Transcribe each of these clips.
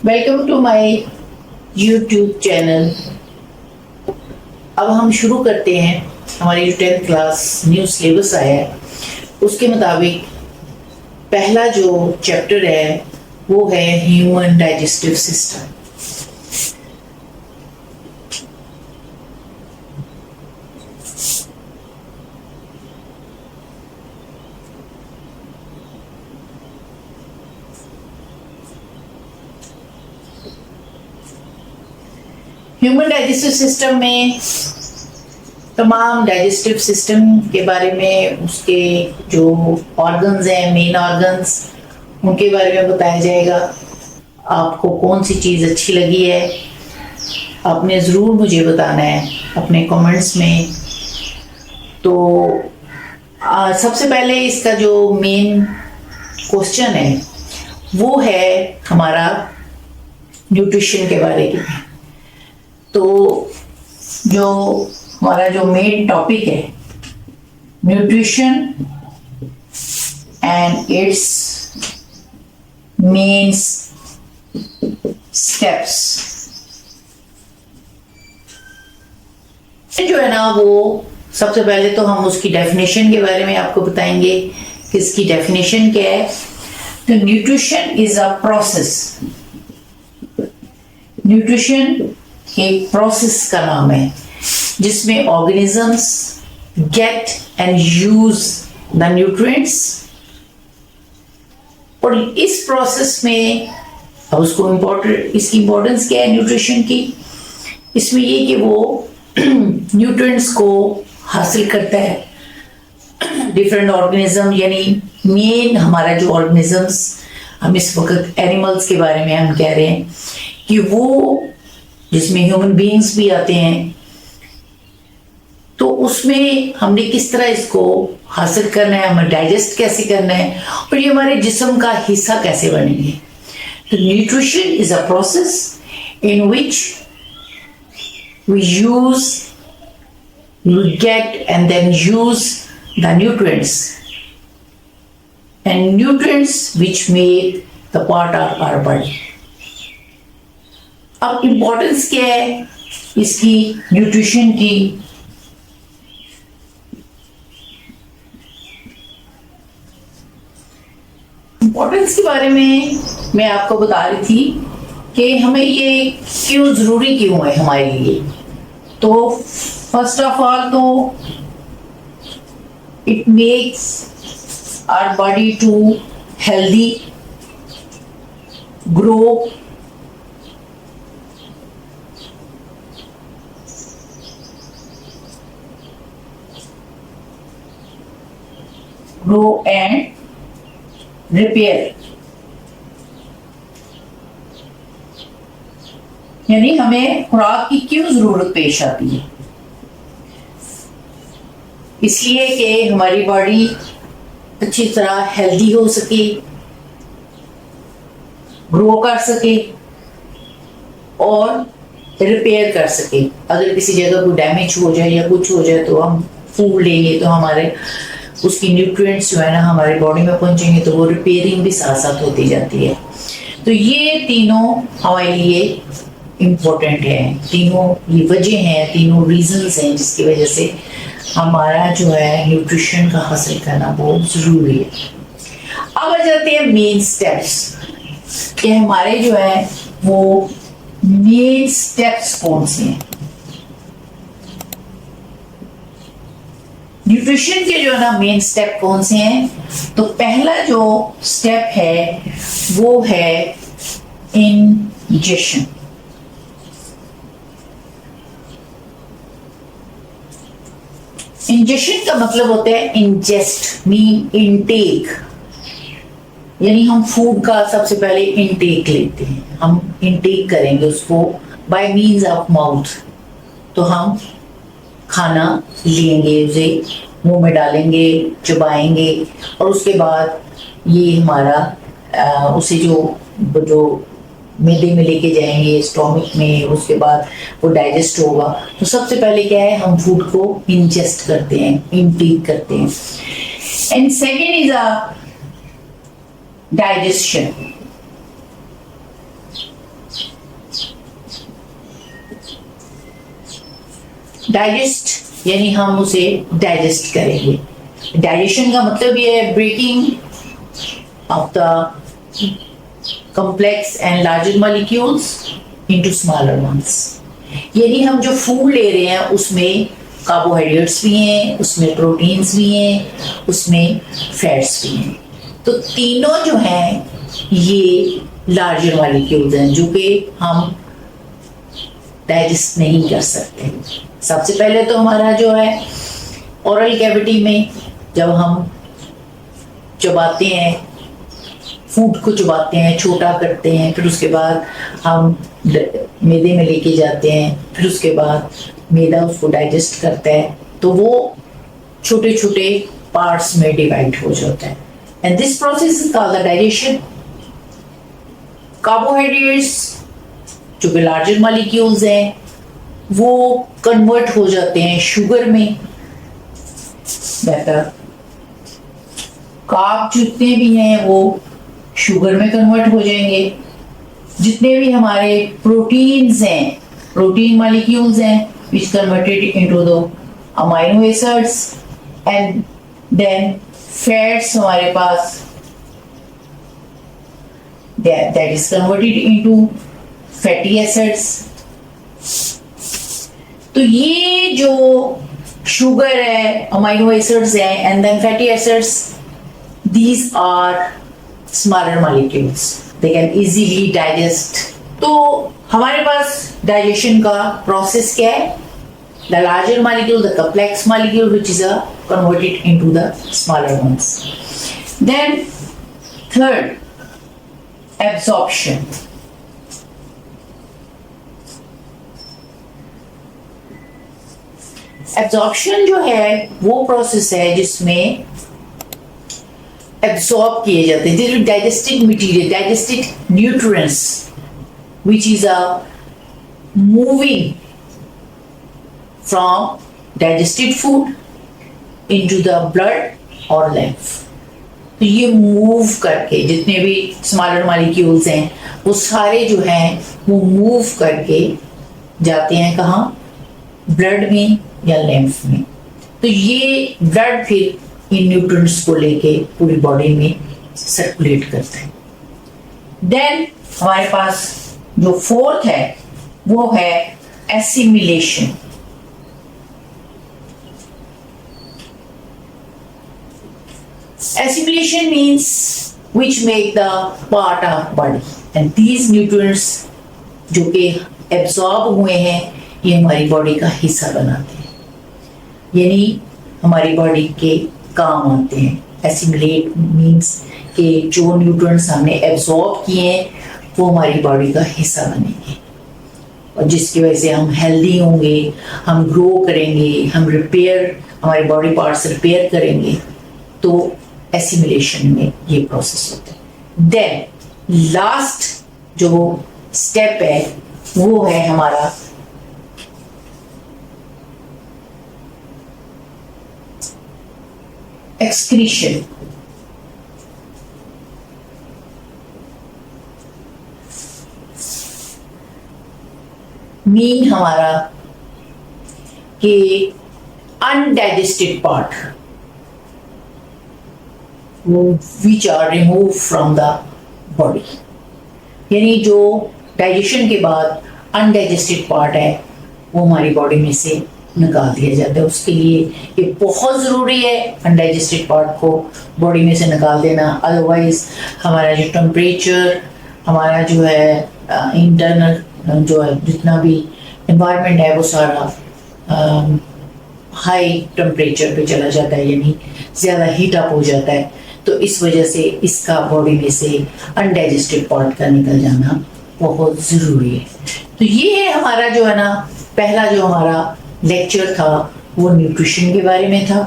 Welcome to my YouTube channel. अब हम शुरू करते हैं। हमारी जो 10th क्लास न्यू सिलेबस आया है उसके मुताबिक पहला जो चैप्टर है वो है human digestive system. Human digestive system में तमाम डाइजेस्टिव सिस्टम के बारे में, उसके जो ऑर्गन्स हैं, मेन ऑर्गन्स, उनके बारे में बताया जाएगा। आपको कौन सी चीज़ अच्छी लगी है आपने ज़रूर मुझे बताना है अपने कमेंट्स में। तो सबसे पहले इसका जो मेन क्वेश्चन है वो है हमारा न्यूट्रिशन के बारे में। तो जो हमारा जो मेन टॉपिक है nutrition and it's main steps, जो है ना वो सबसे पहले तो हम उसकी डेफिनेशन के बारे में आपको बताएंगे कि इसकी डेफिनेशन क्या है। तो nutrition is a process. Nutrition एक प्रोसेस का नाम है जिसमें organisms get and use the nutrients, और इस प्रोसेस में अब उसको इसकी इंपॉर्टेंस क्या है न्यूट्रिशन की, इसमें ये कि वो न्यूट्रिएंट्स को हासिल करता है डिफरेंट ऑर्गेनिज्म, यानी मेन हमारा जो ऑर्गेनिजम्स, हम इस वक्त एनिमल्स के बारे में हम कह रहे हैं कि वो जिसमें ह्यूमन बीइंग्स भी आते हैं, तो उसमें हमने किस तरह इसको हासिल करना है, हमें डाइजेस्ट कैसे करना है और ये हमारे जिस्म का हिस्सा कैसे बनेंगे। तो nutrition is a process in which we get and then use the nutrients which make the part of our body. अब इंपॉर्टेंस क्या है इसकी न्यूट्रिशन की। इंपॉर्टेंस के बारे में मैं आपको बता रही थी कि हमें ये क्यों जरूरी क्यों है हमारे लिए। तो फर्स्ट ऑफ ऑल तो it makes our body to healthy, grow, and repair, यानी हमें खुराक की क्यों जरूरत पेश आती है। इसलिए कि हमारी बॉडी अच्छी तरह हेल्दी हो सके, ग्रो कर सके और रिपेयर कर सके। अगर किसी जगह कोई डैमेज हो जाए या कुछ हो जाए तो हम फूड लेंगे तो हमारे उसकी न्यूट्रिएंट्स जो है ना हमारी बॉडी में पहुंचेंगे तो वो रिपेयरिंग भी साथ साथ होती जाती है। तो ये तीनों हमारे लिए इम्पोर्टेंट है, तीनों ये वजह हैं, तीनों रीजंस हैं जिसकी वजह से हमारा जो है न्यूट्रिशन का हासिल करना बहुत जरूरी है। अब आ जाते हैं मेन स्टेप्स कि हमारे जो है वो मेन स्टेप्स कौन से हैं। न्यूट्रिशन के जो है ना मेन स्टेप कौन से हैं। तो पहला जो स्टेप है वो है इंजेशन। इंजेशन का मतलब होता है इंजेस्ट मीन इनटेक, यानी हम फूड का सबसे पहले इनटेक लेते हैं, हम इनटेक करेंगे उसको बाय मीन्स ऑफ माउथ। तो हम खाना लेंगे, उसे मुंह में डालेंगे, चबाएंगे और उसके बाद ये हमारा उसे जो मैदे में लेके जाएंगे स्टोमक में, उसके बाद वो डाइजेस्ट होगा। तो सबसे पहले क्या है, हम फूड को इंजेस्ट करते हैं, इनटेक करते हैं। And second is a digestion. Digest यानी हम उसे डाइजेस्ट करेंगे। डाइजेशन का मतलब ये है breaking of the complex and larger molecules into smaller ones। यानी हम जो फूड ले रहे हैं उसमें कार्बोहाइड्रेट्स भी हैं, उसमें प्रोटीन्स भी हैं, उसमें फैट्स भी हैं। तो तीनों जो हैं ये लार्जर मॉलिक्यूल्स हैं जो कि हम डाइजेस्ट नहीं कर सकते। सबसे पहले तो हमारा जो है ओरल कैविटी में जब हम चबाते हैं, फूड को चबाते हैं, छोटा करते हैं, फिर उसके बाद हम मैदे में लेके जाते हैं, फिर उसके बाद मैदा उसको डाइजेस्ट करता है, तो वो छोटे छोटे पार्ट्स में डिवाइड हो जाता है। And this process is called the digestion. Carbohydrates जो कि लार्जर मॉलिक्यूल्स हैं वो कन्वर्ट हो जाते हैं शुगर में। बेहतर कार्ब जितने भी हैं वो शुगर में कन्वर्ट हो जाएंगे। जितने भी हमारे प्रोटीन्स हैं, प्रोटीन मॉलिक्यूल्स हैं which converted into the amino acids, and then fats हमारे पास that is converted into fatty acids। तो ये जो शुगर है, अमाइनो एसिड्स हैं and then fatty acids, these are smaller molecules, they can easily digest। तो हमारे पास digestion का process क्या है? The larger molecule, the complex molecule, which is converted into the smaller ones। Then third, absorption। Absorption जो है वो process है जिसमें एब्सॉर्ब किए जाते हैं digested material, digested nutrients which is moving from digested food into the blood or lymph। तो ये मूव करके जितने भी स्मॉलर मॉलिक्यूल्स हैं वो सारे जो हैं वो मूव करके जाते हैं कहाँ? ब्लड में या लिम्फ में। तो ये ब्लड फिर इन न्यूट्रिएंट्स को लेके पूरी बॉडी में सर्कुलेट करता है। देन हमारे पास जो फोर्थ है वो है assimilation. Assimilation means which make the part of body, and these nutrients जो कि एब्सॉर्ब हुए हैं ये हमारी बॉडी का हिस्सा बनाते हैं, यानी हमारी बॉडी के काम आते हैं। एसिमिलेट मीन्स कि जो न्यूट्रिएंट्स हमने एब्सॉर्ब किए हैं वो हमारी बॉडी का हिस्सा बनेंगे और जिसकी वजह से हम हेल्दी होंगे, हम ग्रो करेंगे, हम रिपेयर, हमारी बॉडी पार्ट्स रिपेयर करेंगे। तो एसिमिलेशन में ये प्रोसेस होता है। देन लास्ट जो स्टेप है वो है हमारा एक्सक्रीशन। मीन हमारा कि undigested part which are remove from the body, यानी जो डाइजेशन के बाद अनडाइजेस्टेड पार्ट है वो हमारी बॉडी में से निकाल दिया जाता है। उसके लिए ये बहुत ज़रूरी है अनडाइजेस्टेड पार्ट को बॉडी में से निकाल देना, अदरवाइज हमारा जो टेम्परेचर, हमारा जो है इंटरनल जो है जितना भी एनवायरनमेंट है वो सारा हाई टेम्परेचर पे चला जाता है, यानी ज़्यादा हीट अप हो जाता है। तो इस वजह से इसका बॉडी में से अनडाइजेस्टेड पार्ट का निकल जाना बहुत ज़रूरी है। तो ये है हमारा जो है ना पहला जो हमारा लेक्चर था वो न्यूट्रिशन के बारे में था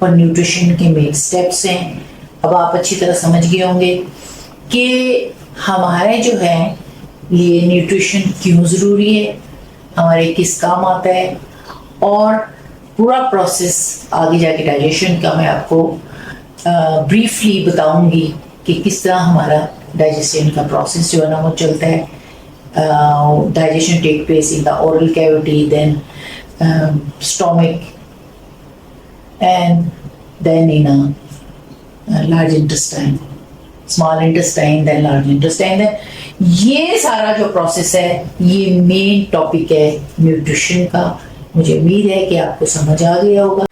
और न्यूट्रिशन के मेन स्टेप्स हैं। अब आप अच्छी तरह समझ गए होंगे कि हमारे जो है ये न्यूट्रिशन क्यों ज़रूरी है, हमारे किस काम आता है, और पूरा प्रोसेस आगे जाके डाइजेशन का मैं आपको ब्रीफली बताऊंगी कि किस तरह हमारा डाइजेशन का प्रोसेस जो है ना वो चलता है। Digestion take place in the oral cavity, then stomach, and then in a large intestine, small intestine, then large intestine. Then ये सारा जो प्रोसेस है ये मेन टॉपिक है न्यूट्रिशन का. मुझे उम्मीद है कि आपको समझ आ गया होगा.